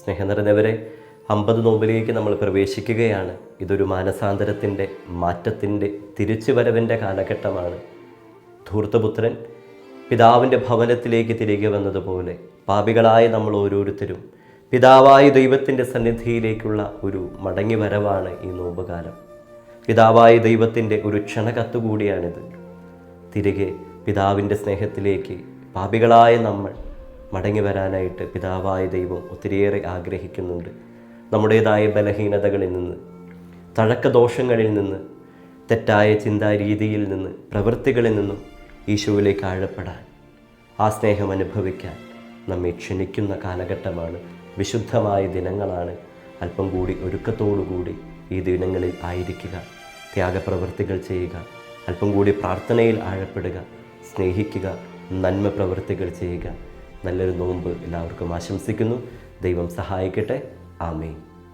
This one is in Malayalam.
സ്നേഹം നിറഞ്ഞവരെ, 50 നോമ്പിലേക്ക് നമ്മൾ പ്രവേശിക്കുകയാണ്. ഇതൊരു മാനസാന്തരത്തിൻ്റെ, മാറ്റത്തിൻ്റെ, തിരിച്ചുവരവിൻ്റെ കാലഘട്ടമാണ്. ധൂർത്തപുത്രൻ പിതാവിൻ്റെ ഭവനത്തിലേക്ക് തിരികെ വന്നതുപോലെ പാപികളായ നമ്മൾ ഓരോരുത്തരും പിതാവായ ദൈവത്തിൻ്റെ സന്നിധിയിലേക്കുള്ള ഒരു മടങ്ങി വരവാണ് ഈ നോമ്പുകാലം. പിതാവായ ദൈവത്തിൻ്റെ ഒരു ക്ഷണകത്തുകൂടിയാണിത്. തിരികെ പിതാവിൻ്റെ സ്നേഹത്തിലേക്ക് പാപികളായ നമ്മൾ മടങ്ങി വരാനായിട്ട് പിതാവായ ദൈവം ഒത്തിരിയേറെ ആഗ്രഹിക്കുന്നുണ്ട്. നമ്മുടേതായ ബലഹീനതകളിൽ നിന്ന്, തഴക്കദോഷങ്ങളിൽ നിന്ന്, തെറ്റായ ചിന്താരീതിയിൽ നിന്ന്, പ്രവൃത്തികളിൽ നിന്നും ഈശോയിലേക്ക് ആഴപ്പെടാൻ, ആ സ്നേഹം അനുഭവിക്കാൻ നമ്മെ ക്ഷണിക്കുന്ന കാലഘട്ടമാണ്. വിശുദ്ധമായ ദിനങ്ങളാണ്. അല്പം കൂടി ഒരുക്കത്തോടുകൂടി ഈ ദിനങ്ങളിൽ ആയിരിക്കുക, ത്യാഗപ്രവൃത്തികൾ ചെയ്യുക, അല്പം കൂടി പ്രാർത്ഥനയിൽ ആഴപ്പെടുക, സ്നേഹിക്കുക, നന്മ പ്രവൃത്തികൾ ചെയ്യുക. നല്ലൊരു നോമ്പ് എല്ലാവർക്കും ആശംസിക്കുന്നു. ദൈവം സഹായിക്കട്ടെ. ആമേൻ.